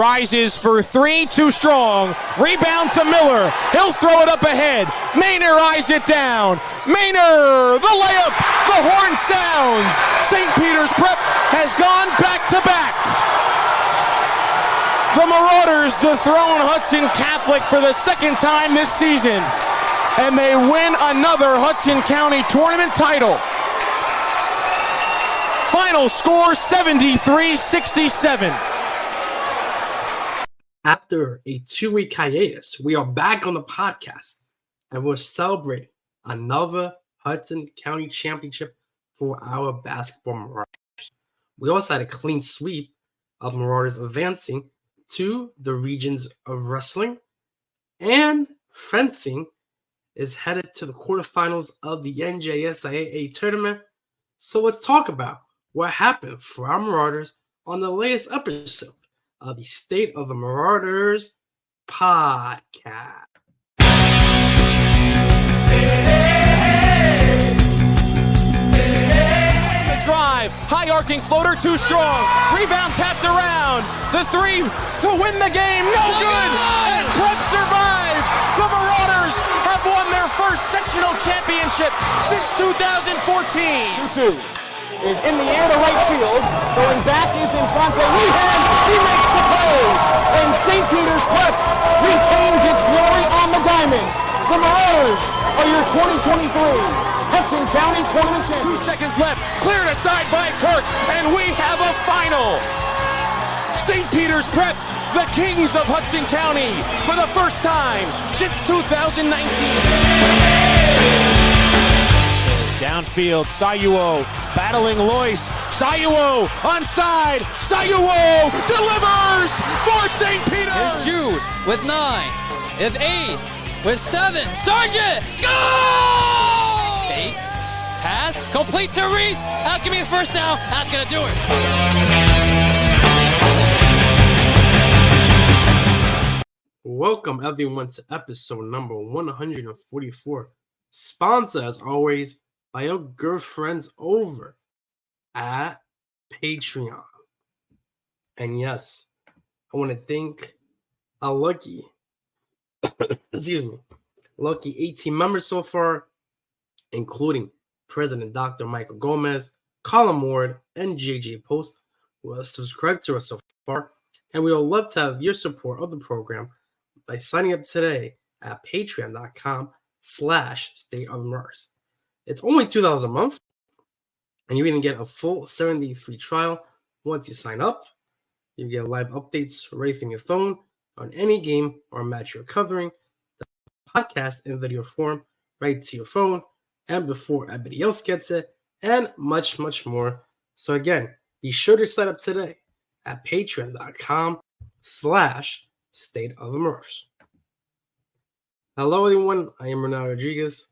Rises for three, too strong. Rebound to Miller. He'll throw it up ahead. Maynor eyes it down. Maynor, the layup. The horn sounds. St. Peter's Prep has gone back to back. The Marauders dethrone Hudson Catholic for the second time this season. And they win another Hudson County tournament title. Final score 73-67. After a 2-week hiatus, we are back on the podcast and we're celebrating another Hudson County Championship for our basketball Marauders. We also had a clean sweep of Marauders advancing to the regions of wrestling, and fencing is headed to the quarterfinals of the NJSIAA tournament. So let's talk about what happened for our Marauders on the latest episode of the State of the Marauders podcast. The drive, high arcing floater, too strong. Rebound tapped around. The three to win the game, no good. And Prep survives. The Marauders have won their first sectional championship since 2014. 2-2. Is in the air to right field. Going back is in front for Lehan. He makes the play. And St. Peter's Prep retains its glory on the diamond. The Marauders are your 2023 Hudson County Tournament champions. 2 seconds left. Cleared aside by Kirk. And we have a final. St. Peter's Prep, the kings of Hudson County for the first time since 2019. Downfield, Sayuo battling Lois. Sayuo onside. Sayuo delivers for St. Peter. Here's Jude with 9. If 8 with 7. Sargent score! Fake pass complete to Reese. That's gonna be a first down. That's gonna do it. Welcome everyone to episode number 144. Sponsored as always by our good friends over at Patreon. And yes, I want to thank our lucky 18 members so far, including President Dr. Michael Gomez, Colin Ward, and JJ Post, who have subscribed to us so far. And we would love to have your support of the program by signing up today at patreon.com/stateofmars. It's only $2 a month, and you even get a full 7-day free trial once you sign up. You get live updates right from your phone on any game or match you're covering, the podcast in video form right to your phone, and before everybody else gets it, and much, much more. So again, be sure to sign up today at patreon.com/stateofmars. Hello, everyone. I am Ronaldo Rodriguez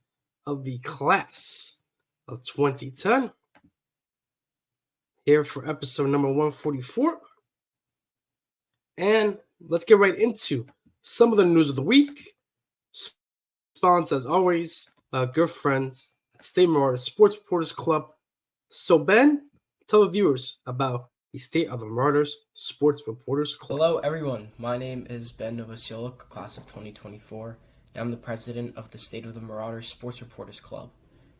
of the class of 2010, here for episode number 144. And let's get right into some of the news of the week. Sponsored, as always, good friends at State Marauders Sports Reporters Club. So, Ben, tell the viewers about the State of the Marauders Sports Reporters Club. Hello, everyone. My name is Ben Novosiola, class of 2024. I'm the president of the State of the Marauders Sports Reporters Club.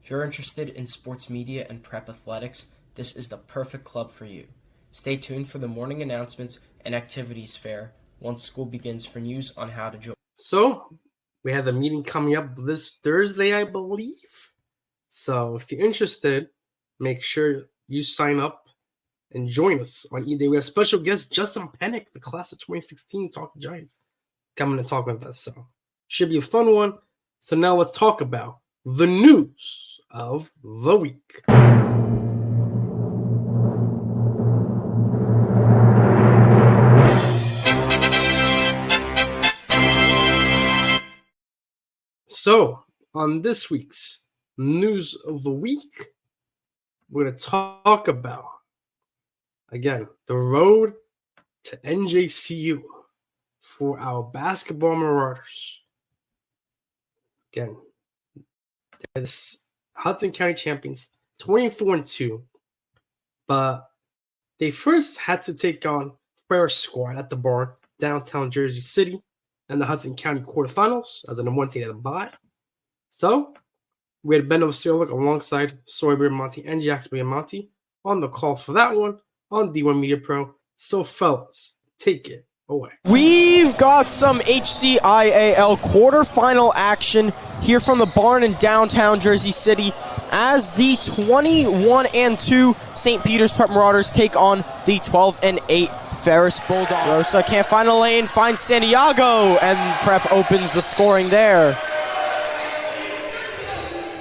If you're interested in sports media and prep athletics, this is the perfect club for you. Stay tuned for the morning announcements and activities fair once school begins for news on how to join. So, we have a meeting coming up this Thursday, I believe. So, if you're interested, make sure you sign up and join us on E-Day. We have special guest Justin Pennick, the class of 2016 Talking Giants, coming to talk with us. So, should be a fun one. So now let's talk about the news of the week. So on this week's news of the week, we're going to talk about, again, the road to NJCU for our basketball Marauders. Again, this Hudson County champions, 24-2, but they first had to take on Ferris squad at the barn, downtown Jersey City, and the Hudson County Quarterfinals as a number 1 seed at the bye. So, we had Ben Osiolek alongside Sawyer Monty and Jax Monty on the call for that one on D1 Media Pro. So, fellas, take it away. We've got some HCIAL quarterfinal action here from the barn in downtown Jersey City as the 21-2 St. Peter's Prep Marauders take on the 12-8 Ferris Bulldogs. Rosa can't find a lane, finds Santiago, and Prep opens the scoring there.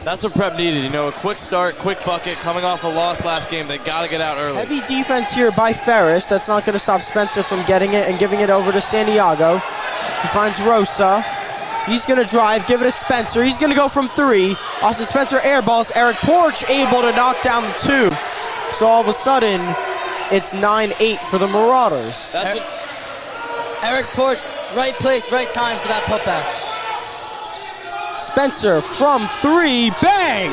That's what Prep needed, you know, a quick start, quick bucket, coming off a loss last game. They got to get out early. Heavy defense here by Ferris. That's not going to stop Spencer from getting it and giving it over to Santiago. He finds Rosa. He's going to drive, give it to Spencer. He's going to go from 3. Austin Spencer airballs. Eric Porch able to knock down the 2. So all of a sudden, it's 9-8 for the Marauders. Eric Porch, right place, right time for that putback. Spencer from 3, bang!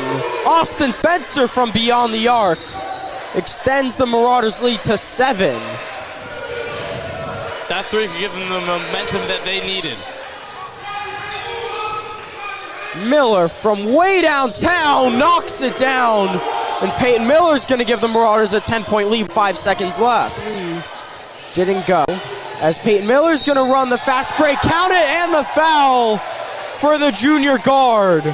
Austin Spencer from beyond the arc extends the Marauders lead to 7. That 3 could give them the momentum that they needed. Miller from way downtown knocks it down, and Peyton Miller's going to give the Marauders a 10-point lead, 5 seconds left. Didn't go, as Peyton Miller's going to run the fast break, count it, and the foul for the junior guard.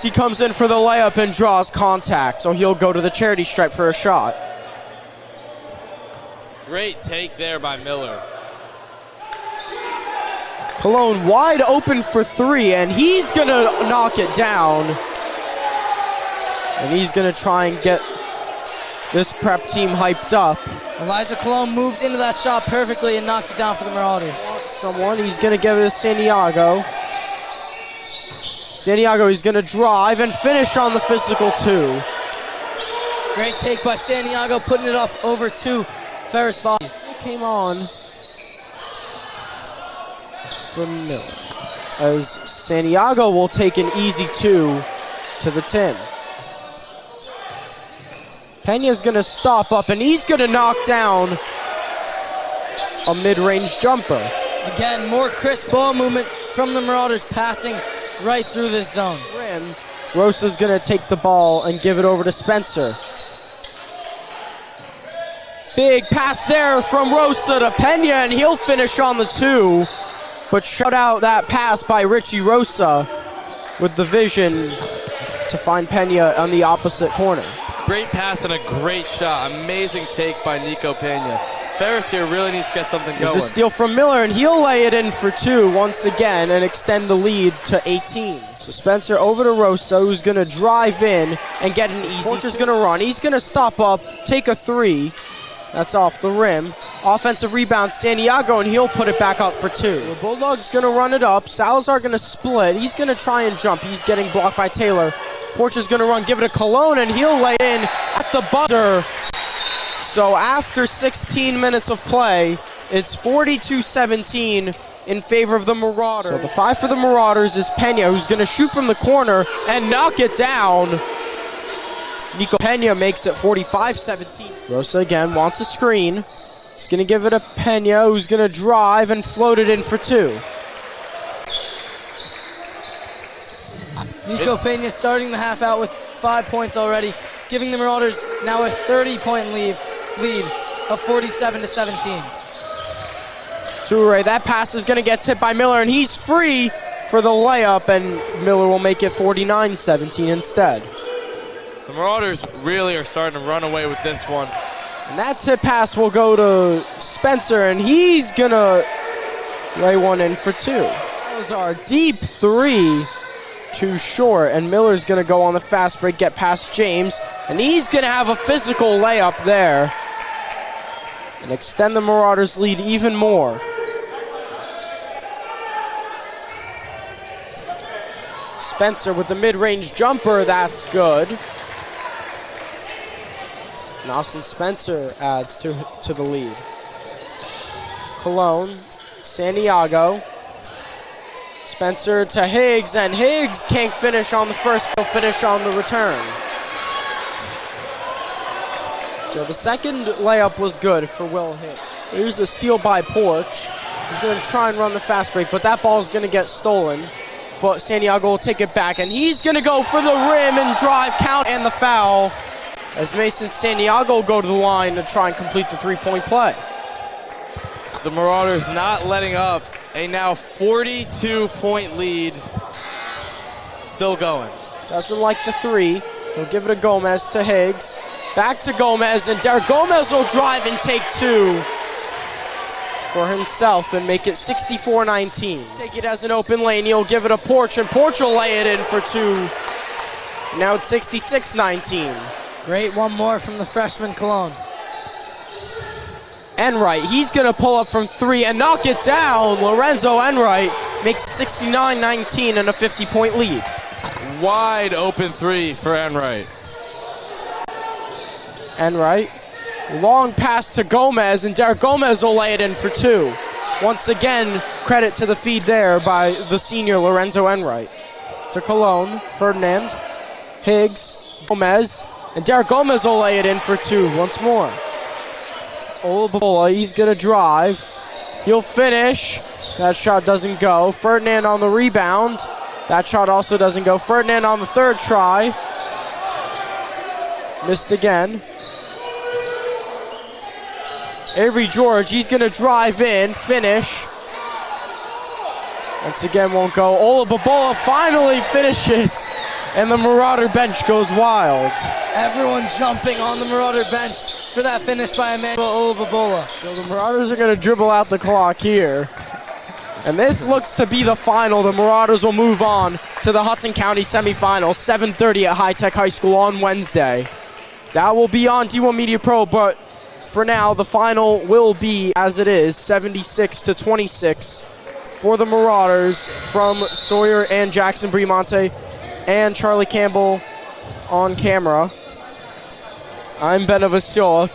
He comes in for the layup and draws contact, so he'll go to the charity stripe for a shot. Great take there by Miller. Cologne wide open for 3, and he's going to knock it down. And he's going to try and get this Prep team hyped up. Elijah Cologne moved into that shot perfectly and knocks it down for the Marauders. He's going to give it to Santiago. Santiago, he's going to drive and finish on the physical 2. Great take by Santiago, putting it up over 2 Ferris bodies. Came on for Miller, as Santiago will take an easy 2 to the 10. Pena's going to stop up, and he's going to knock down a mid-range jumper. Again, more crisp ball movement from the Marauders, passing right through this zone. Rosa's going to take the ball and give it over to Spencer. Big pass there from Rosa to Pena, and he'll finish on the 2. But shut out that pass by Richie Rosa with the vision to find Pena on the opposite corner. Great pass and a great shot. Amazing take by Nico Pena. Ferris here really needs to get something going. There's a steal from Miller, and he'll lay it in for 2 once again and extend the lead to 18. So Spencer over to Rosa, who's going to drive in and get an easy. Porcher's going to run. He's going to stop up, take a 3. That's off the rim. Offensive rebound, Santiago, and he'll put it back up for 2. The Bulldogs going to run it up. Salazar going to split. He's going to try and jump. He's getting blocked by Taylor. Porcher's going to run, give it to Cologne, and he'll lay in at the buzzer. So after 16 minutes of play, it's 42-17 in favor of the Marauders. So the 5 for the Marauders is Pena, who's going to shoot from the corner and knock it down. Nico Pena makes it 45-17. Rosa again wants a screen. He's going to give it to Pena, who's going to drive and float it in for 2. Nico Pena starting the half out with 5 points already, giving the Marauders now a 30-point lead of 47-17. Toure, that pass is going to get tipped by Miller, and he's free for the layup, and Miller will make it 49-17 instead. The Marauders really are starting to run away with this one. And that tip pass will go to Spencer, and he's going to lay one in for 2. Those are deep 3. Too short, and Miller's going to go on the fast break, get past James, and he's going to have a physical layup there and extend the Marauders' lead even more. Spencer with the mid-range jumper, that's good. And Austin Spencer adds to the lead. Cologne, Santiago. Spencer to Higgs, and Higgs can't finish on the first, but finish on the return. So the second layup was good for Will Higgs. Here's a steal by Porch. He's going to try and run the fast break, but that ball is going to get stolen. But Santiago will take it back, and he's going to go for the rim and drive, count, and the foul. As Mason Santiago go to the line to try and complete the three-point play. The Marauders not letting up. A now 42-point lead. Still going. Doesn't like the three. He'll give it to Gomez, to Higgs. Back to Gomez, and Derek Gomez will drive and take two for himself and make it 64-19. Take it as an open lane. He'll give it a Porch, and Porch will lay it in for two. Now it's 66-19. Great one more from the freshman Cologne. Enright, he's going to pull up from three and knock it down. Lorenzo Enright makes 69-19 and a 50-point lead. Wide open three for Enright. Enright, long pass to Gomez, and Derek Gomez will lay it in for two. Once again, credit to the feed there by the senior Lorenzo Enright. To Cologne, Ferdinand, Higgs, Gomez, and Derek Gomez will lay it in for two once more. Olabola, he's going to drive. He'll finish. That shot doesn't go. Ferdinand on the rebound. That shot also doesn't go. Ferdinand on the third try. Missed again. Avery George, he's going to drive in, finish. Once again, won't go. Olabola finally finishes, and the Marauder bench goes wild. Everyone jumping on the Marauder bench for that finish by Emmanuel Olabola. So the Marauders are going to dribble out the clock here. And this looks to be the final. The Marauders will move on to the Hudson County semifinals, 7:30 at High Tech High School on Wednesday. That will be on D1 Media Pro, but for now, the final will be as it is, 76-26 for the Marauders from Sawyer and Jackson Bremonte and Charlie Campbell on camera. I'm Ben Vasiolek.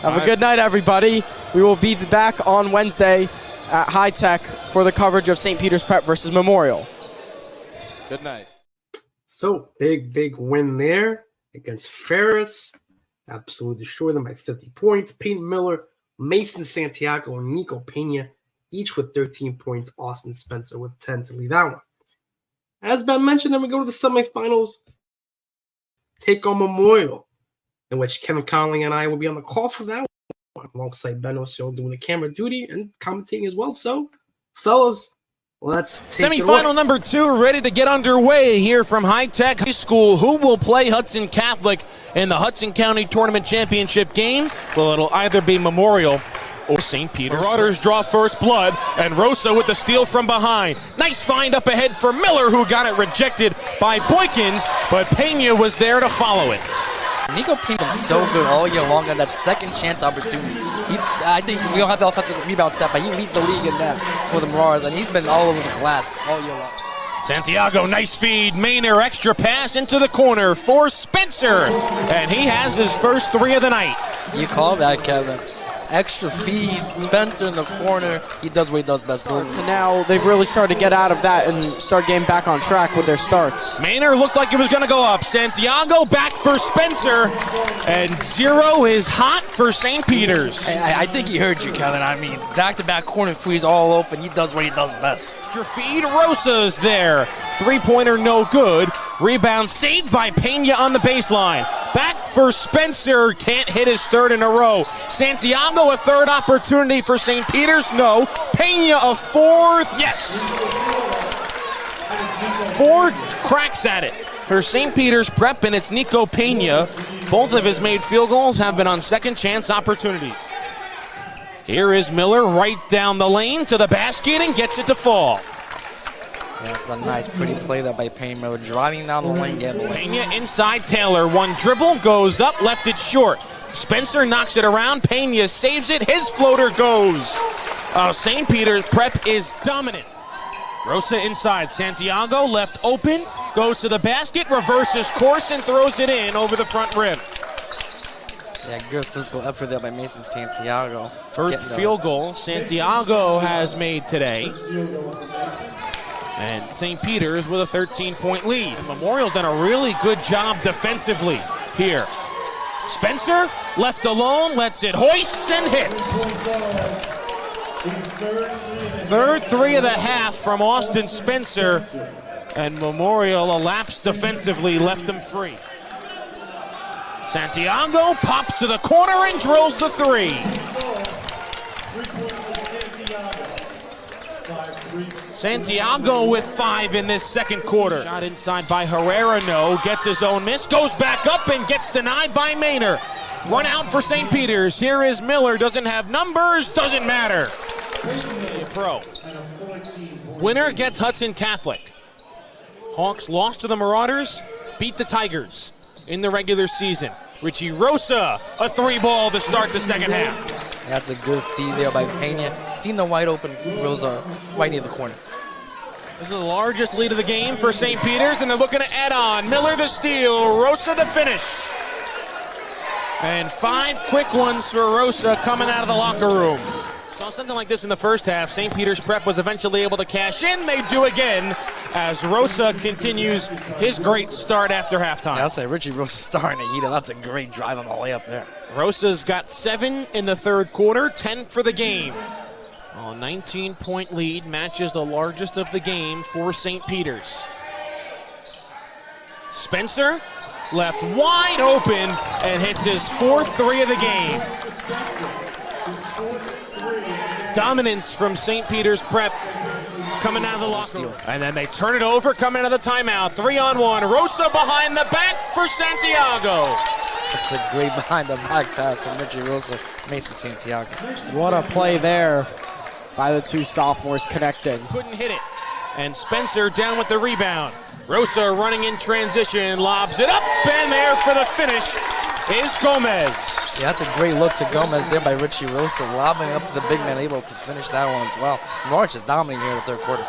Have a good night, everybody. We will be back on Wednesday at High Tech for the coverage of St. Peter's Prep versus Memorial. Good night. So, big win there against Ferris. Absolutely destroyed them by 50 points. Peyton Miller, Mason Santiago, and Nico Pena, each with 13 points. Austin Spencer with 10 to lead that one. As Ben mentioned, then we go to the semifinals. Take on Memorial, in which Kevin Conley and I will be on the call for that one, alongside Ben O'Seal doing the camera duty and commentating as well. So, fellas, let's take Semifinal number 2 ready to get underway here from High Tech High School. Who will play Hudson Catholic in the Hudson County Tournament Championship game? Well, it'll either be Memorial or St. Peter's. Marauders draw first blood, and Rosa with the steal from behind. Nice find up ahead for Miller, who got it rejected by Boykins, but Pena was there to follow it. Nico Pena's so good all year long on that second chance opportunities. I think we don't have the offensive rebound stat, but he leads the league in that for the Marauders, and he's been all over the glass all year long. Santiago, nice feed. Maynard, extra pass into the corner for Spencer, and he has his first three of the night. You call that, Kevin. Extra feed, Spencer in the corner. He does what he does best. So now they've really started to get out of that and start getting back on track with their starts. Maynard looked like it was going to go up. Santiago back for Spencer, and 0 is hot for St. Peter's. I think he heard you, Kevin. I mean, back-to-back corner threes all open. He does what he does best. Extra feed, Rosa's there. Three-pointer no good. Rebound saved by Pena on the baseline. Back for Spencer, can't hit his third in a row. Santiago, a third opportunity for St. Peter's, no. Pena, a fourth, yes. 4 cracks at it for St. Peter's Prep, and it's Nico Pena. Both of his made field goals have been on second chance opportunities. Here is Miller right down the lane to the basket and gets it to fall. That's a nice, pretty play there by Pena Miller, driving down the lane, gambling. Pena inside Taylor. One dribble, goes up, left it short. Spencer knocks it around. Pena saves it. His floater goes. St. Peter's Prep is dominant. Rosa inside. Santiago left open. Goes to the basket, reverses course, and throws it in over the front rim. Yeah, good physical effort there by Mason Santiago. First field goal Santiago has made today. And St. Peter's with a 13-point lead. Memorial's done a really good job defensively here. Spencer, left alone, lets it hoists and hits. Third three of the half from Austin Spencer, and Memorial elapsed defensively, left them free. Santiago pops to the corner and drills the three. Santiago with 5 in this second quarter. Shot inside by Herrera, no. Gets his own miss, goes back up and gets denied by Maynor. Run out for St. Peter's. Here is Miller, doesn't have numbers, doesn't matter. Pro. Winner gets Hudson Catholic. Hawks lost to the Marauders, beat the Tigers in the regular season. Richie Rosa, a 3-ball to start the second half. That's a good feed there by Pena. Seen the wide open Rosa right near the corner. This is the largest lead of the game for St. Peter's, and they're looking to add on. Miller the steal, Rosa the finish. And 5 quick ones for Rosa coming out of the locker room. Saw something like this in the first half. St. Peter's Prep was eventually able to cash in. They do again as Rosa continues his great start after halftime. Yeah, I'll say Richie Rosa starting to eat it. That's a great drive on the layup there. Rosa's got 7 in the third quarter, 10 for the game. A 19-point lead matches the largest of the game for St. Peter's. Spencer left wide open and hits his 4th 3 of the game. Dominance from St. Peter's Prep coming out of the locker room. And then they turn it over, coming out of the timeout. 3-on-1. Rosa behind the back for Santiago. That's a great behind the back pass from Richie Rosa, Mason Santiago. What a play there by the two sophomores connecting. Couldn't hit it. And Spencer down with the rebound. Rosa running in transition, lobs it up, and there for the finish is Gomez. Yeah, that's a great look to Gomez there by Richie Rosa, lobbing up to the big man, able to finish that one as well. March is dominating here in the third quarter.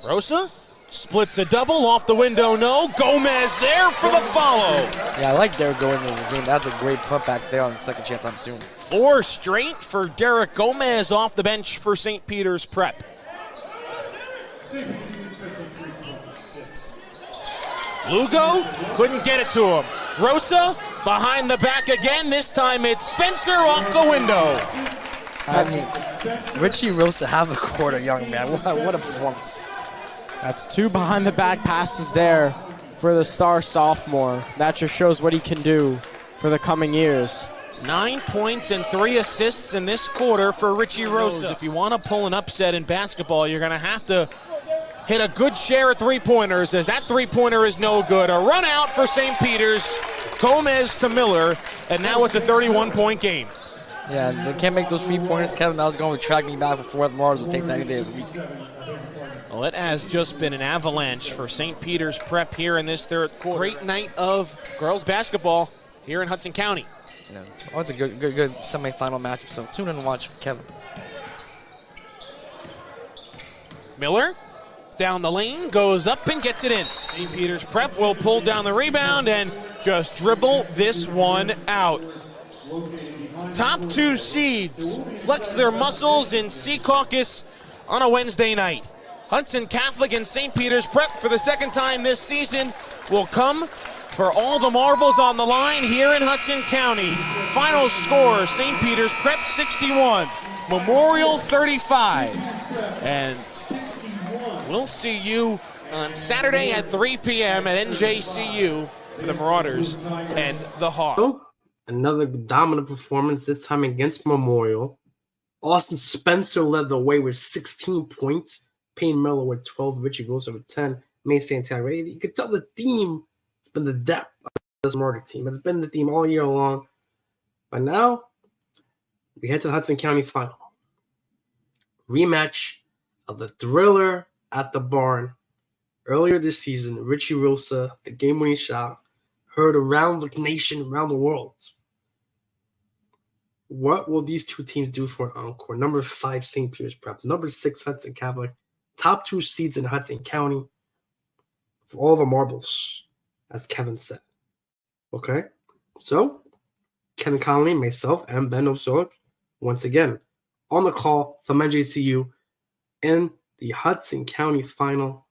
Rosa splits a double off the window, no. Gomez there for the follow. Yeah, I like Derek going in this game. That's a great putback there on the second chance opportunity. 4 straight for Derek Gomez off the bench for St. Peter's Prep. Lugo couldn't get it to him. Rosa behind the back again. This time it's Spencer off the window. I mean, Richie Rosa have a quarter, young man. What a performance. That's 2 behind the back passes there for the star sophomore. That just shows what he can do for the coming years. 9 points and 3 assists in this quarter for Richie Rosa. If you want to pull an upset in basketball, you're going to have to hit a good share of three-pointers, as that three-pointer is no good. A run out for St. Peter's. Gomez to Miller, and now it's a 31-point game. Yeah, they can't make those three-pointers. Kevin, that was going to track me back before the Marauders would take that any day of the week. Well, it has just been an avalanche for St. Peter's Prep here in this third quarter. Great night of girls basketball here in Hudson County. Yeah, well, it's a good semifinal matchup, so tune in and watch Kevin. Miller down the lane, goes up and gets it in. St. Peter's Prep will pull down the rebound and just dribble this one out. Top 2 seeds flex their muscles in Sea Caucus on a Wednesday night. Hudson Catholic and St. Peter's Prep for the second time this season will come for all the marbles on the line here in Hudson County. Final score, St. Peter's Prep 61, Memorial 35. And we'll see you on Saturday at 3 p.m. at NJCU for the Marauders and the Hawks. Oh, another dominant performance, this time against Memorial. Austin Spencer led the way with 16 points. Payne Miller with 12. Richie Rosa with 10. May Santiago. You can tell the theme has been the depth of this Marauder team. It's been the theme all year long. But now, we head to the Hudson County Final. Rematch of the thriller at the barn. Earlier this season, Richie Rosa, the game-winning shot, heard around the nation, around the world. What will these two teams do for an encore? Number 5, St. Peter's Prep. Number 6, Hudson Catholic. Top 2 seeds in Hudson County. For all the marbles, as Kevin said. Okay? So, Kevin Connolly, myself, and Ben Ovsolik, once again, on the call from NJCU in the Hudson County Final.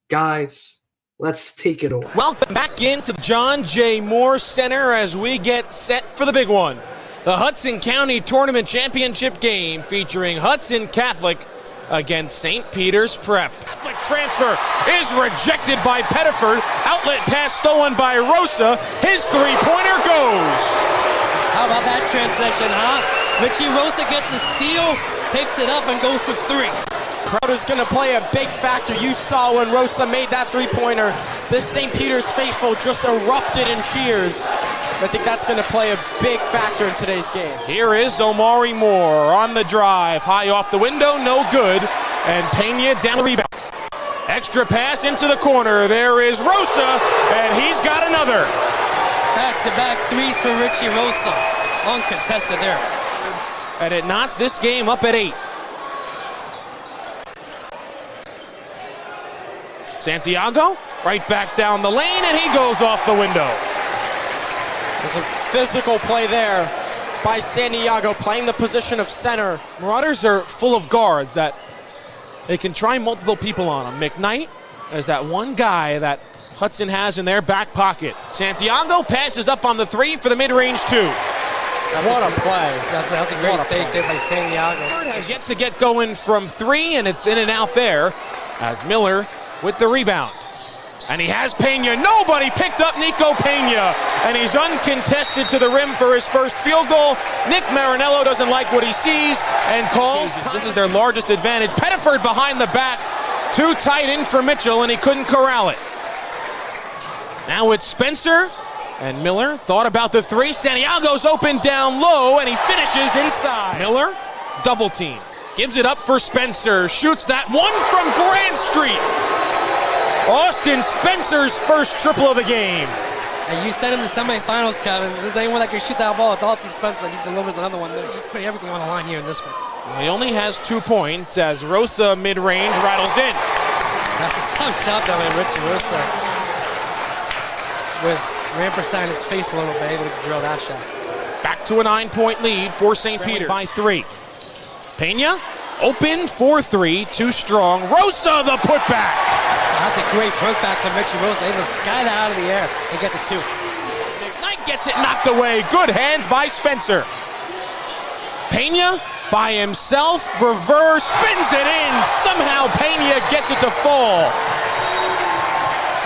Guys, Let's take it away. Welcome back into the John J. Moore Center as we get set for the big one. The Hudson County Tournament Championship game featuring Hudson Catholic against St. Peter's Prep. Catholic transfer is rejected by Pettiford. Outlet pass stolen by Rosa. His three-pointer goes. How about that transition, huh? Richie Rosa gets a steal, picks it up, and goes for three. Crowd is going to play a big factor. You saw when Rosa made that three-pointer, this St. Peter's faithful just erupted in cheers. I think that's going to play a big factor in today's game. Here is Omari Moore on the drive. High off the window, no good. And Pena down the rebound. Extra pass into the corner. There is Rosa, and he's got another. Back-to-back threes for Richie Rosa. Uncontested there. And it knots this game up at 8. Santiago, right back down the lane, and he goes off the window. There's a physical play there by Santiago, playing the position of center. Marauders are full of guards that they can try multiple people on them. McKnight is that one guy that Hudson has in their back pocket. Santiago passes up on the three for the mid-range two. What a play. That's a great fake there by Santiago. Has yet to get going from three, and it's in and out there as Miller with the rebound. And he has Pena. Nobody picked up Nico Pena. And he's uncontested to the rim for his first field goal. Nick Marinello doesn't like what he sees and calls. This is their largest advantage. Pettiford behind the back. Too tight in for Mitchell, and he couldn't corral it. Now it's Spencer. And Miller thought about the three. Santiago's open down low, and he finishes inside. Miller, double teamed. Gives it up for Spencer. Shoots that one from Grand Street. Austin Spencer's first triple of the game. And you said in the semifinals, Kevin, if there's anyone that can shoot that ball, it's Austin Spencer. He delivers another one. He's putting everything on the line here in this one. Well, he only has 2 points as Rosa mid-range rattles in. That's a tough shot though by Richie Rosa. With Rampersad in his face a little bit, able to drill that shot. Back to a 9-point lead for St. Peter by 3. Pena, open for 3, too strong. Rosa, the putback. That's a great putback from Richie Rosa, able to sky that out of the air and get the 2. McKnight gets it knocked away. Good hands by Spencer. Pena by himself, reverse, spins it in. Somehow Pena gets it to fall.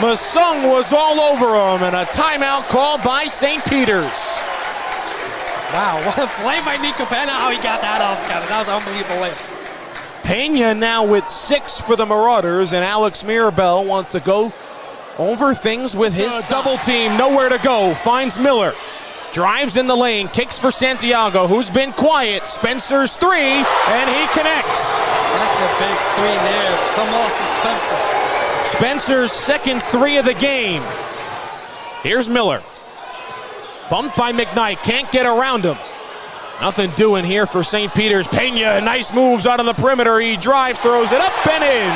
Masung was all over him, and a timeout called by St. Peter's. Wow, what a play by Nico Pena. How he got that off, Kevin. That was an unbelievable way. Pena now with 6 for the Marauders, and Alex Mirabel wants to go over things with his double team. Nowhere to go. Finds Miller. Drives in the lane. Kicks for Santiago, who's been quiet. Spencer's 3, and he connects. That's a big 3 there from Austin Spencer. Spencer's second 3 of the game. Here's Miller. Bumped by McKnight. Can't get around him. Nothing doing here for St. Peter's. Pena, nice moves out on the perimeter. He drives, throws it up and in.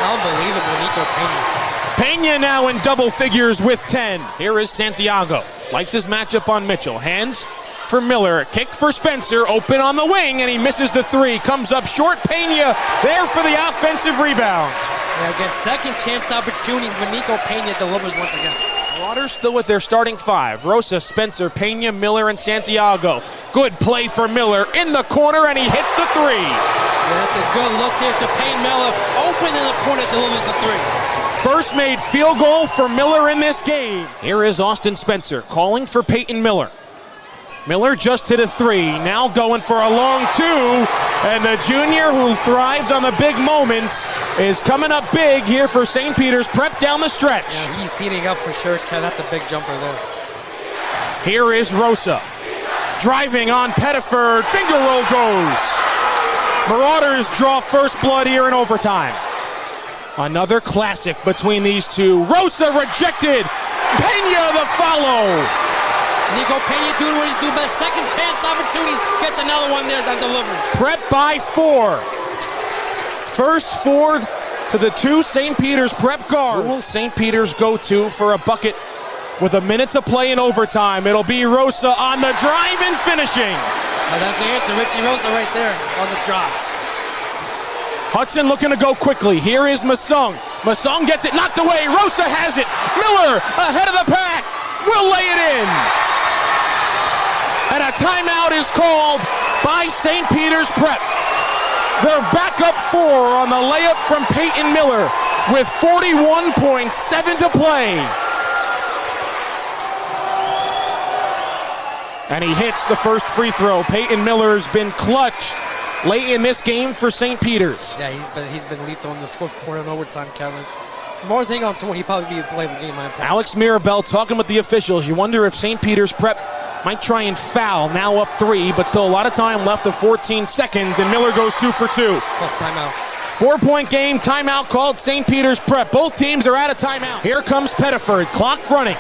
Unbelievable, Nico Pena. Pena now in double figures with 10. Here is Santiago. Likes his matchup on Mitchell. Hands for Miller. Kick for Spencer. Open on the wing, and he misses the 3. Comes up short. Pena there for the offensive rebound. Yeah, again, second chance opportunities when Nico Pena delivers once again. Marauders still with their starting 5. Rosa, Spencer, Pena, Miller, and Santiago. Good play for Miller in the corner, and he hits the 3. Yeah, that's a good look there to Payne Miller. Open in the corner, delivers the 3. First made field goal for Miller in this game. Here is Austin Spencer calling for Peyton Miller. Miller just hit a 3, now going for a long 2, and the junior who thrives on the big moments is coming up big here for St. Peter's Prep down the stretch. Yeah, he's heating up for sure, Ken. That's a big jumper there. Here is Rosa. Driving on Pettiford, finger roll goes. Marauders draw first blood here in overtime. Another classic between these two. Rosa rejected, Pena the follow. Nico Pena doing what he's doing best. Second chance opportunities. Gets another one there that delivers. Prep by 4. First 4 to the 2 St. Peter's Prep guards. Who will St. Peter's go to for a bucket with a minute to play in overtime? It'll be Rosa on the drive and finishing. That's the answer. Richie Rosa right there on the drive. Hudson looking to go quickly. Here is Masung. Masson gets it knocked away. Rosa has it. Miller ahead of the pack. Will lay it in. And a timeout is called by St. Peter's Prep. They're back up 4 on the layup from Peyton Miller with 41.7 to play. And he hits the first free throw. Peyton Miller's been clutch late in this game for St. Peter's. Yeah, he's been lethal in the fourth quarter and overtime, Kevin. Moore's hang on to him, he probably be a play of the game, my opinion. Alex Mirabel talking with the officials. You wonder if St. Peter's Prep might try and foul. Now up 3, but still a lot of time left of 14 seconds, and Miller goes 2 for 2. Plus timeout. 4-point game, timeout called St. Peter's Prep. Both teams are out of timeout. Here comes Pettiford, clock running.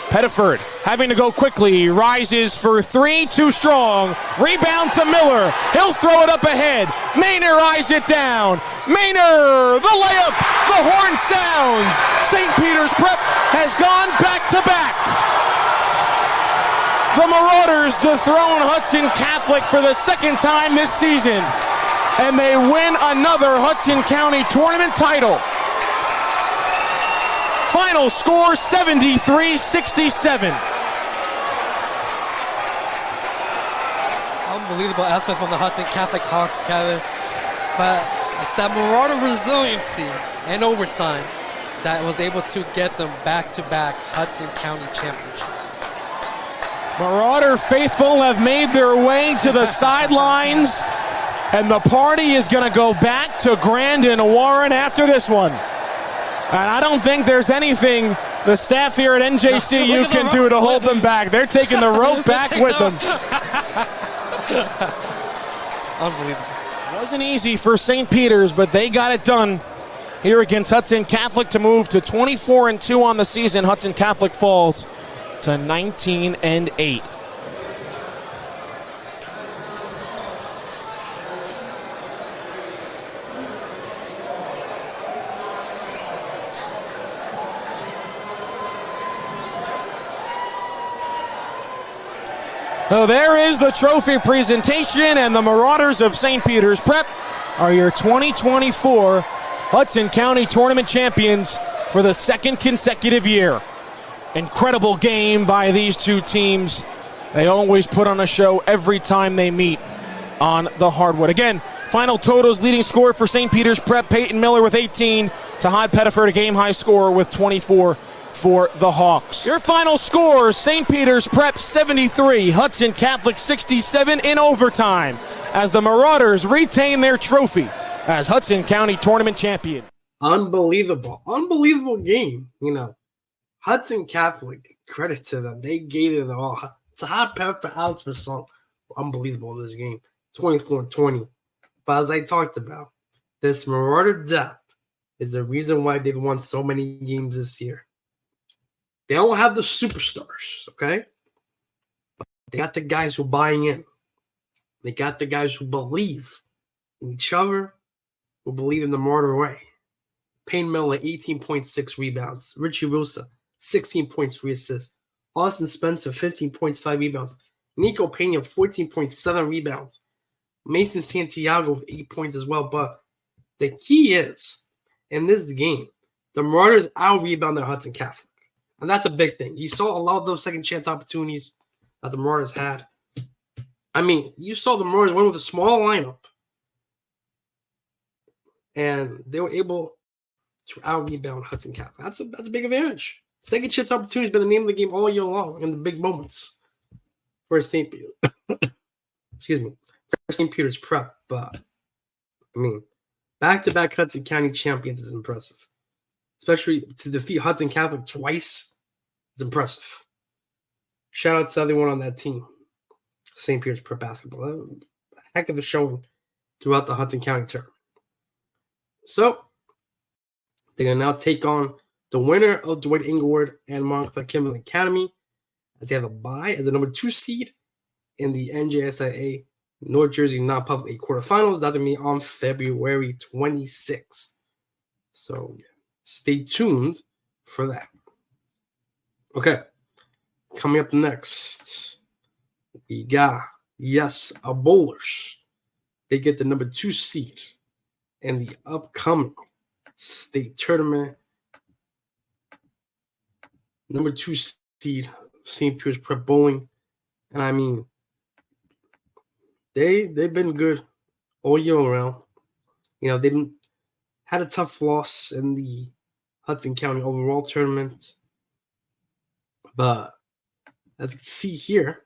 Pettiford having to go quickly, rises for 3, too strong. Rebound to Miller. He'll throw it up ahead. Maynor eyes it down. Maynor, the layup. The horn sounds. St. Peter's Prep has gone back to back. The Marauders dethrone Hudson Catholic for the second time this season, and they win another Hudson County tournament title. Final score 73-67. Unbelievable effort from the Hudson Catholic Hawks, Kevin. But it's that Marauder resiliency and overtime that was able to get them back-to-back Hudson County Championship. Marauder faithful have made their way to the sidelines, and the party is going to go back to Grandin Warren after this one. And I don't think there's anything the staff here at NJCU can do to hold them back. They're taking the rope back with them. Unbelievable. Wasn't easy for St. Peter's, but they got it done here against Hudson Catholic to move to 24-2 on the season. Hudson Catholic falls to 19-8. So there is the trophy presentation, and the Marauders of St. Peter's Prep are your 2024 Hudson County Tournament champions for the second consecutive year. Incredible game by these two teams. They always put on a show every time they meet on the hardwood. Again, final totals, leading scorer for St. Peter's Prep, Peyton Miller with 18, to High Pettiford, a game-high scorer with 24 for the Hawks. Your final score, St. Peter's Prep 73, Hudson Catholic 67 in overtime, as the Marauders retain their trophy as Hudson County Tournament champion. Unbelievable game, you know. Hudson Catholic, credit to them. They gave it all. It's a hot pep for Alex Masson. Unbelievable this game. 24-20. But as I talked about, this Marauder depth is the reason why they've won so many games this year. They don't have the superstars, okay? But they got the guys who are buying in. They got the guys who believe in each other, who believe in the Marauder way. Payne Miller, 18.6 rebounds. Richie Rosa, 16 points, 3 assists. Austin Spencer, 15 points, 5 rebounds. Nico Pena, 14.7 rebounds. Mason Santiago with 8 points as well. But the key is, in this game, the Marauders out-rebounded Hudson Catholic. And that's a big thing. You saw a lot of those second chance opportunities that the Marauders had. I mean, you saw the Marauders went with a small lineup, and they were able to out-rebound Hudson Catholic. That's a big advantage. Second chance opportunity has been the name of the game all year long in the big moments for St. Peter. Excuse me. For St. Peter's Prep. But, I mean, back-to-back Hudson County champions is impressive. Especially to defeat Hudson Catholic twice is impressive. Shout out to everyone on that team. St. Peter's Prep basketball. A heck of a showing throughout the Hudson County tournament. So, they're going to now take on the winner of Dwight Englewood and Montclair Kimberly Academy, as they have a bye as the number 2 seed in the NJSIA North Jersey Non-Public 8 quarterfinals. That's going to be on February 26th. So, stay tuned for that. Okay. Coming up next, we got, our Bowlers. They get the number 2 seed in the upcoming state tournament. Number 2 seed, St. Pierce Prep Bowling. And I mean, they've been good all year around. You know, they've had a tough loss in the Hudson County overall tournament. But as you can see here,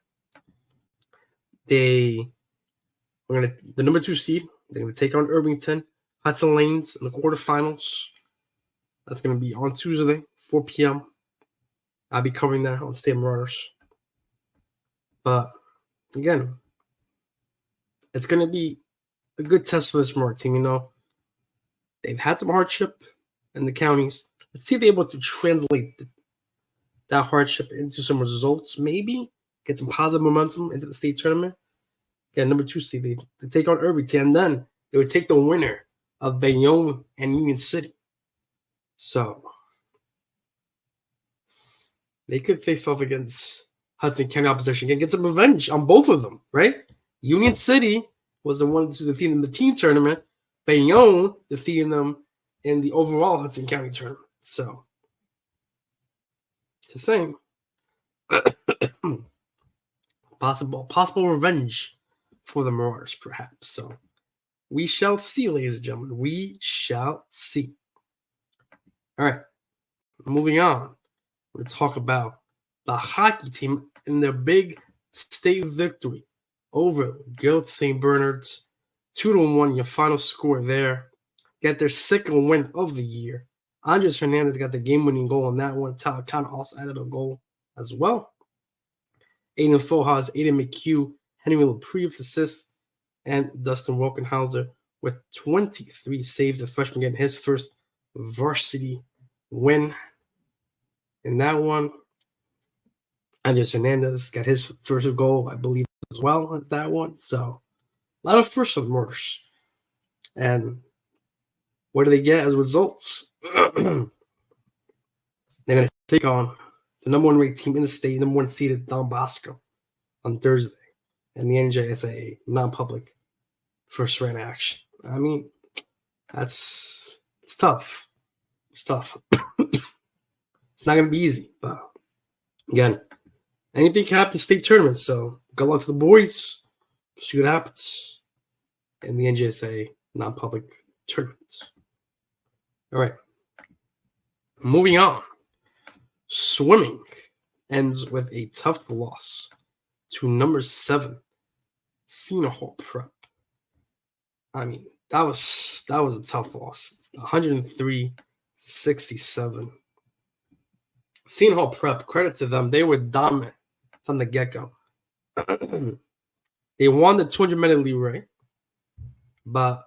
the number 2 seed, they're gonna take on Irvington, Hudson Lanes in the quarterfinals. That's gonna be on Tuesday, 4 p.m. I'll be covering that on State Marauders. But again, it's gonna be a good test for this Marauder team. You know, they've had some hardship in the counties. Let's see if they're able to translate that hardship into some results. Maybe get some positive momentum into the state tournament. Yeah, number 2 seed, they take on Irvington, and then they would take the winner of Bayonne and Union City. So they could face off against Hudson County opposition and get some revenge on both of them, right? Union City was the one to defeat them in the team tournament. Bayonne defeating them in the overall Hudson County tournament. So, just saying, possible revenge for the Marauders, perhaps. So, we shall see, ladies and gentlemen. We shall see. All right, moving on. We're going to talk about the hockey team in their big state victory over Guild St. Bernard's. 2-1, your final score there. Get their second win of the year. Andres Hernandez got the game-winning goal on that one. Talakana also added a goal as well. Aiden Fohas, Aiden McHugh, Henry LaPree with assists, and Dustin Wolkenhauser with 23 saves. The freshman getting his first varsity win in that one. Andres Hernandez got his first goal, I believe, as well as that one. So, a lot of firsts for the Marauders. And what do they get as results? They're going to take on the number 1 ranked team in the state, number 1 seeded Don Bosco on Thursday. And the NJSAA non-public first round action. I mean, it's tough. It's tough. It's not going to be easy. But again, anything can happen in state tournaments. So good luck to the boys. See what happens in the NJSAA non-public tournaments. All right. Moving on. Swimming ends with a tough loss to number 7, Cena Hall Prep. I mean, that was a tough loss. 103-67. Cena Hall Prep, credit to them. They were dominant from the get-go. They won the 200-meter relay, but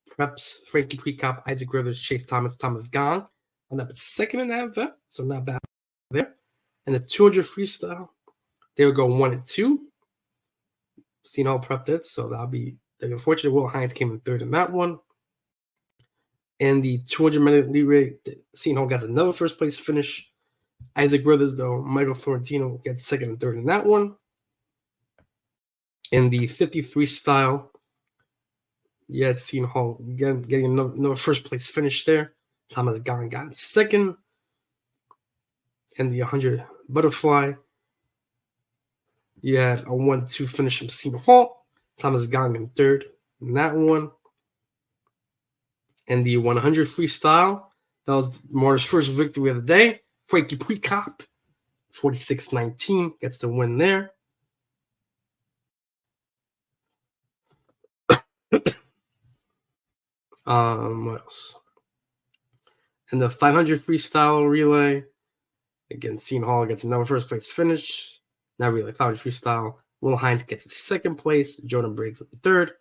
Prep's Frankie Precop, Isaac Rivers, Chase Thomas Gong ended up second in that event, so not bad there. And the 200 freestyle, they would go 1 and 2. Cena Hall Prep did, so that'll be the unfortunate. Will Hines came in third in that one. And the 200-meter relay, Cena Hall got another first place finish. Isaac Brothers, though, Michael Florentino gets second and third in that one. In the 50 freestyle, you had Cena Hall again getting another first place finish there. Thomas Gong got second. And the 100 butterfly, you had a 1-2 finish from Cena Hall. Thomas Gong in third in that one. And the 100 freestyle, that was Marauders' first victory of the day. Frankie Precop, 46-19, gets the win there. What else? And the 500 freestyle relay, again, Cena Hall gets another first place finish. Not really, 500 freestyle. Will Hines gets the second place. Jordan Briggs at the third.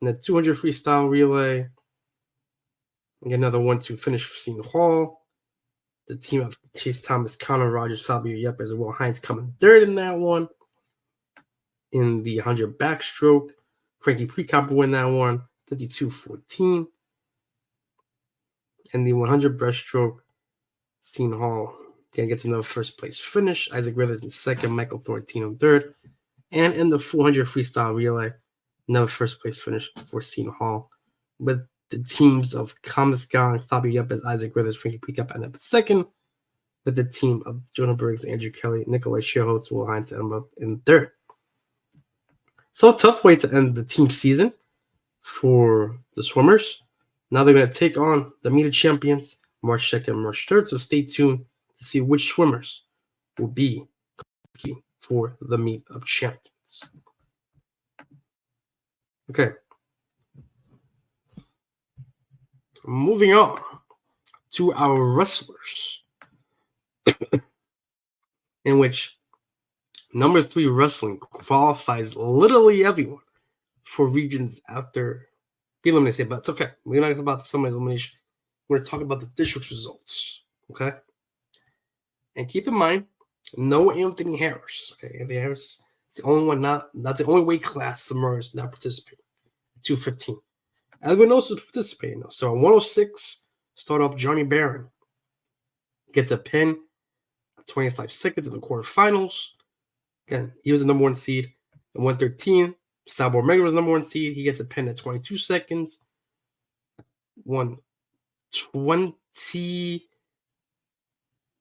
And the 200 freestyle relay, again, another 1-2 finish for Cena Hall. The team of Chase Thomas, Connor Rogers, Fabio Yepes, and Will Hines coming third in that one. In the 100 backstroke, Frankie Precop win that one, 52-14. And the 100 breaststroke, Cena Hall again gets another first place finish. Isaac Rivers in second, Michael Florentino in third. And in the 400 freestyle relay, another first place finish for Cena Hall. But the teams of Thomas Gang, Fabio Yepes, Isaac Rivers, Frankie Pickup, and up second, with the team of Jonah Briggs, Andrew Kelly, Nikolai Scherholtz, Will Heinz, and up in third. So a tough way to end the team season for the swimmers. Now they're going to take on the meet of champions March 2nd and March 3rd. So stay tuned to see which swimmers will be for the meet of champions. Okay. Moving on to our wrestlers, in which number 3 wrestling qualifies literally everyone for regions after elimination. But it's okay. We're not talking about the summer elimination. We're going to talk about the district results. Okay. And keep in mind, no Anthony Harris. Okay. Anthony Harris is the only one, not the only weight class the Marauders not participating. 215. Everyone else is participating though. So at 106, start off Johnny Barron. Gets a pin at 25 seconds in the quarterfinals. Again, he was the number 1 seed. At 113, Sabor Mega was the number 1 seed. He gets a pin at 22 seconds. 120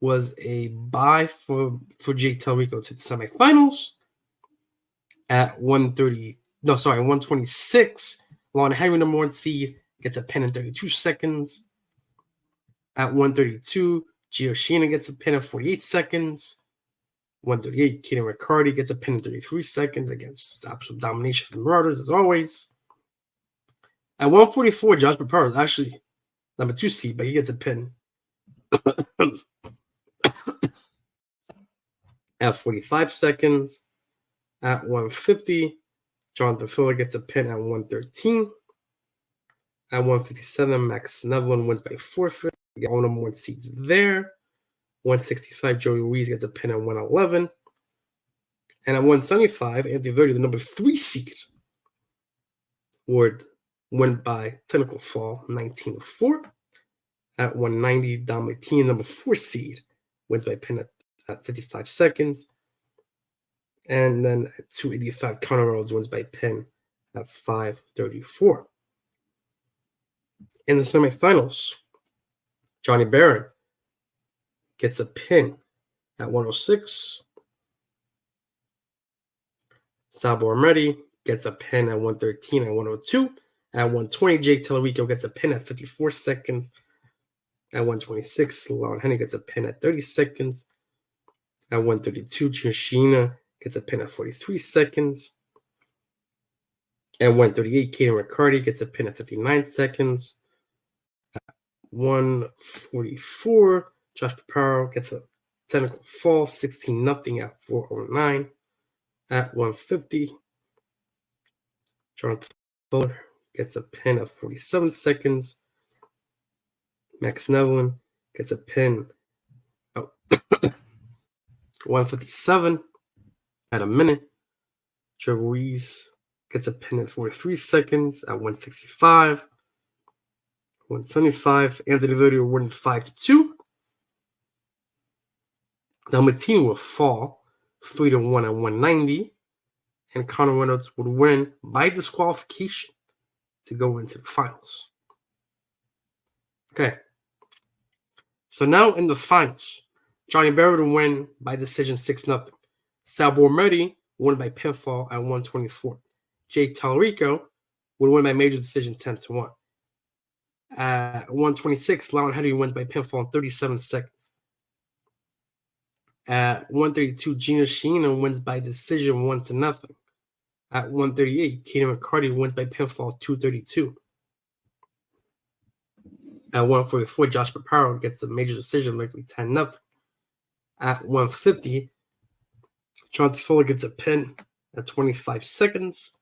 was a bye for Jake Talrico to the semifinals. At 126, Lon Henry, number 1 seed, gets a pin in 32 seconds. At 132, Gio Sheena gets a pin in 48 seconds. 138, Kaden Riccardi gets a pin in 33 seconds against absolute domination for the Marauders, as always. At 144, Josh Paparo is actually number 2 seed, but he gets a pin at 45 seconds. At 150, Jonathan Fuller gets a pin at 113. At 157, Max Nevlin wins by forfeit. We get all number 1 seeds there. 165, Joey Ruiz gets a pin at 111. And at 175, Anthony Verdi, the number 3 seed, would win by technical fall 19-4. At 190, Dominic Teen, number 4 seed, wins by pin at 55 seconds. And then at 285, Connor Rhodes wins by pin at 5:34. In the semifinals, Johnny Barron gets a pin at 106. Sabor Mehdi gets a pin at 113 and 102. At 120, Jake Talarico gets a pin at 54 seconds. At 126, Lon Henry gets a pin at 30 seconds. At 132, Gioshina gets a pin at 43 seconds. At 138, Kaden Riccardi gets a pin at 59 seconds. At 144, Josh Paparo gets a technical fall 16-0 at 4:09. At 150, Jonathan Fuller gets a pin at 47 seconds. Max Nevlin gets a pin at 157 at a minute. Joe Ruiz gets a pin at 43 seconds at 165. 175, Anthony Verdi will win 5-2. Dalmatini will fall 3-1 at 190. And Connor Reynolds would win by disqualification to go into the finals. Okay. So now in the finals, Johnny Barrett would win by decision 6-0. Sabor Mehdi won by pinfall at 124. Jake Talarico would win by major decision 10-1. At 126, Lon Henry wins by pinfall in 37 seconds. At 132, Gino Sheena wins by decision 1-0. At 138, Kaden McCarty wins by pinfall 232. At 144, Josh Paparo gets the major decision, likely 10-0. At 150, Jonathan Fuller gets a pin at 25 seconds.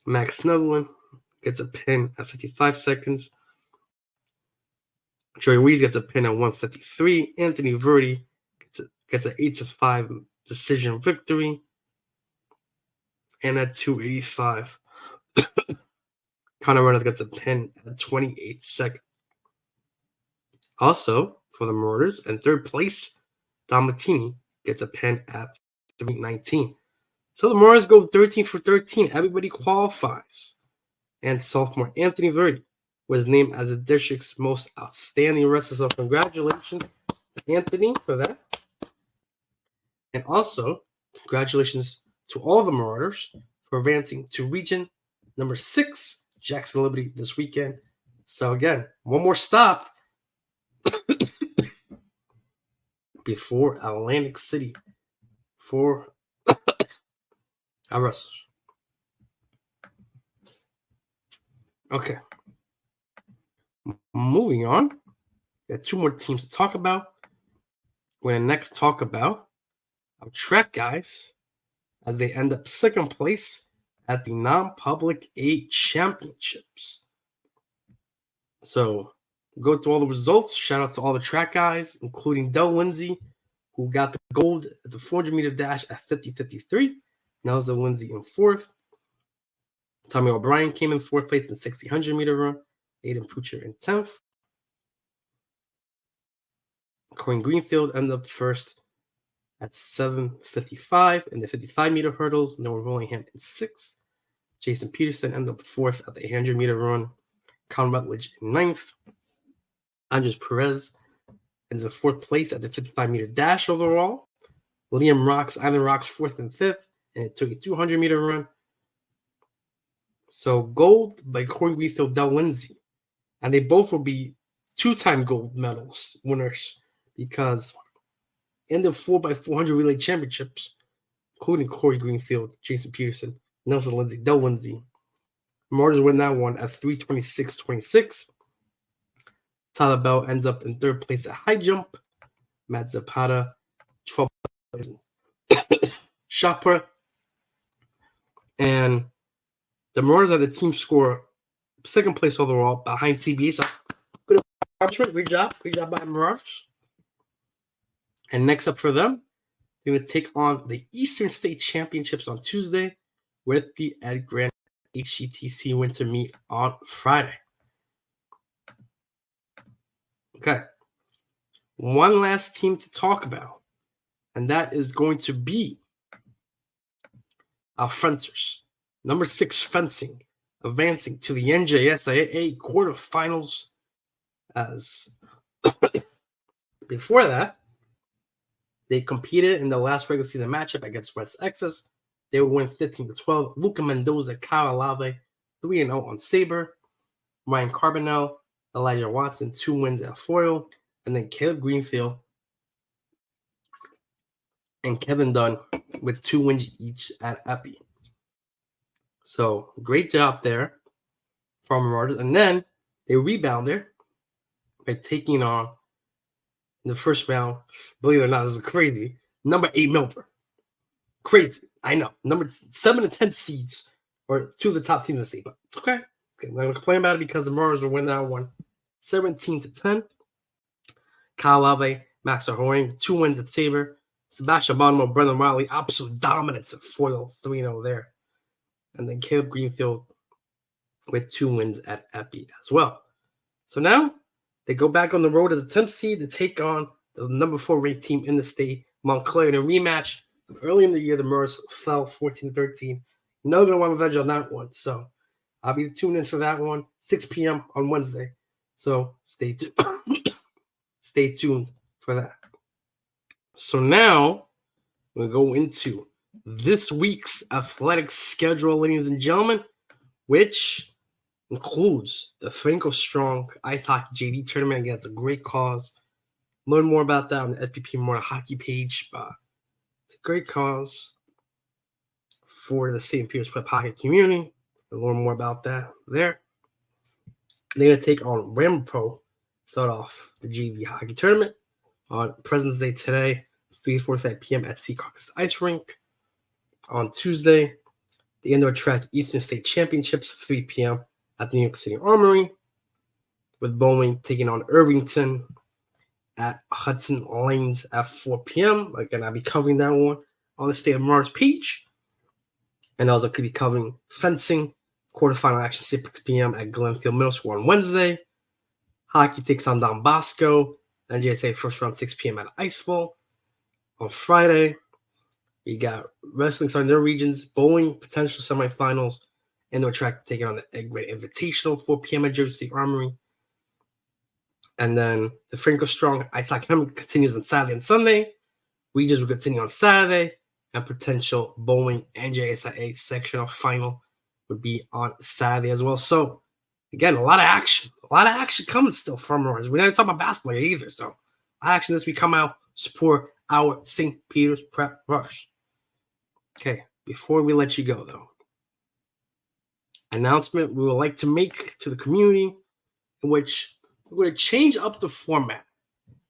Max Nevlin gets a pin at 55 seconds. Joey Ruiz gets a pin at 153. Anthony Verdi gets an 8-5 decision victory. And at 285, Connor Reynolds gets a pin at 28 seconds. Also, for the Marauders, in third place, Dalmatini gets a pin at 319. So the Marauders go 13 for 13. Everybody qualifies. And sophomore Anthony Verdi was named as the district's most outstanding wrestler. So congratulations to Anthony for that. And also, congratulations to all the Marauders for advancing to Region number 6, Jackson Liberty, this weekend. So again, one more stop before Atlantic City for our wrestlers. Okay. Moving on. We got 2 more teams to talk about. We're going to next talk about our track guys as they end up 2nd place at the non-public A championships. So go through all the results. Shout out to all the track guys, including Del Lindsay, who got the gold at the 400-meter dash at 50:53. Nelson Lindsay in 4th. Tommy O'Brien came in 4th place in the 100-meter run. Aiden Poocher in 10th. Coyne Greenfield ended up 1st at 7:55 in the 55-meter hurdles. Noah Willingham in 6th. Jason Peterson ended up 4th at the 800-meter run. Colin Rutledge in 9th. Andres Perez ends up 4th place at the 55-meter dash overall. Liam Rocks, Island Rocks 4th and 5th, and it took a 200-meter run. So gold by Coyne Greenfield, Del Lindsay. And they both will be 2-time gold medals winners because in the 4x400 relay championships, including Corey Greenfield, Jason Peterson, Nelson Lindsay, Del Lindsay, Marauders win that one at 3:26.26. Tyler Bell ends up in 3rd place at high jump. Matt Zapata, 12th place in shot put. And the Marauders are the team score 2nd place overall behind CBA. So good accomplishment. Great job. Great job by Marauders. And next up for them, they're going to take on the Eastern State Championships on Tuesday with the Ed Grant HCTC Winter Meet on Friday. Okay. One last team to talk about, and that is going to be our fencers. Number 6 fencing, advancing to the NJSIAA quarterfinals. As before that, they competed in the last regular season matchup against West Texas. They would win 15-12. Luca Mendoza, Kyle Alave, 3-0 on Sabre. Ryan Carbonell, Elijah Watson, 2 wins at foil. And then Caleb Greenfield and Kevin Dunn with 2 wins each at Epi. So great job there from Marauders. And then they rebounded by taking on in the first round, believe it or not, this is crazy, number 8 Milford. Crazy. I know. Number 7 and 10 seeds are 2 of the top teams in the state. But okay. I'm not going to complain about it because the Marauders will win that one 17-10. Kyle Alve, Max Ahoying, 2 wins at Sabre. Sebastian Bonomo, Brendan Riley, absolute dominance at foil, 3-0 there. And then Caleb Greenfield with 2 wins at Epi as well. So now they go back on the road as a 10th seed to take on the number 4 ranked team in the state, Montclair, in a rematch. Early in the year, the Marauders fell 14-13. No going to want revenge on that one. So I'll be tuned in for that one, 6 p.m. on Wednesday. So stay tuned for that. So now we'll go into this week's athletic schedule, ladies and gentlemen, which includes the Franco Strong Ice Hockey JV Tournament against a great cause. Learn more about that on the SPP Memorial Hockey page. It's a great cause for the St. Peter's Prep Hockey community. Learn more about that there. They're going to take on Ramapo, start off the JV Hockey Tournament on President's Day today, 3:45 p.m. at Seacrest Ice Rink. On Tuesday, the Indoor Track Eastern State Championships, 3 p.m. at the New York City Armory, with Bowling taking on Irvington at Hudson Lanes at 4 p.m. Again, I'll be covering that one on the State of Mars page. And also could be covering fencing, quarterfinal action 6 p.m. at Glenfield Middle School on Wednesday. Hockey takes on Don Bosco, NJSA first round 6 p.m. at Icefall. On Friday, we got wrestling starting their regions, bowling potential semifinals, indoor track taking on the Egg Red Invitational, 4 p.m. at Jersey City Armory. And then the Franco Strong Ice Hockey Tournament continues on Saturday and Sunday. Regions will continue on Saturday, and potential bowling and JSIA sectional final would be on Saturday as well. So, again, a lot of action. A lot of action coming still from Marauders. We're not talking about basketball either. So, action this week. Come out, support our St. Peter's Prep Rush. Okay, before we let you go, though, announcement we would like to make to the community, in which we're going to change up the format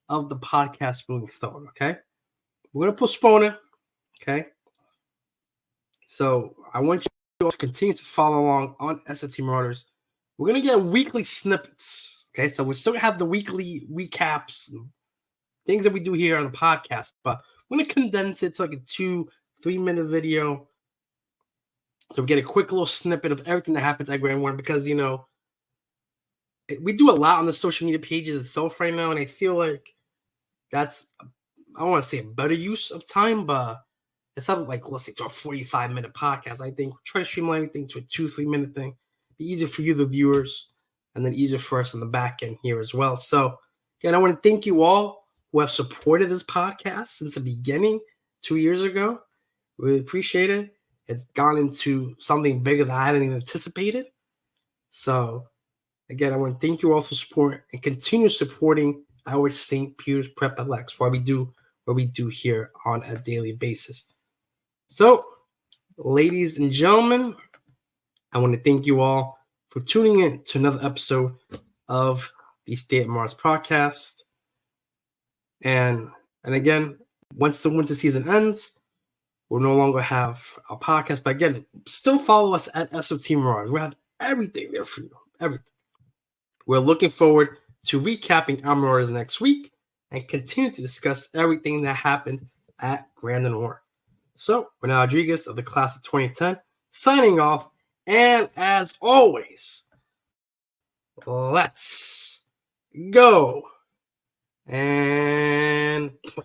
of the podcast moving forward, okay? We're going to postpone it, okay? So I want you to continue to follow along on SFT Marauders. We're going to get weekly snippets, okay? So we still have the weekly recaps and things that we do here on the podcast, but we're going to condense it to like a 2-3 minute video. So we get a quick little snippet of everything that happens at Grand Warren because, you know, we do a lot on the social media pages itself right now, and I feel like that's, I don't want to say a better use of time, but it's not like listening to a 45-minute podcast. I think try to streamline everything to a 2-3 minute thing. Be easier for you, the viewers, and then easier for us on the back end here as well. So, again, I want to thank you all who have supported this podcast since the beginning 2 years ago. Really appreciate it. It's gone into something bigger than I hadn't even anticipated. So, again, I want to thank you all for support and continue supporting our St. Peter's Prep Athletics, what we do here on a daily basis. So, ladies and gentlemen, I want to thank you all for tuning in to another episode of the State of Mars podcast. And again, once the winter season ends, we'll no longer have a podcast. But again, still follow us at SOT Marauders. We have everything there for you. Everything. We're looking forward to recapping our Marauders next week and continue to discuss everything that happened at Grandin Warren. So, Renato Rodriguez of the class of 2010 signing off. And as always, let's go and play.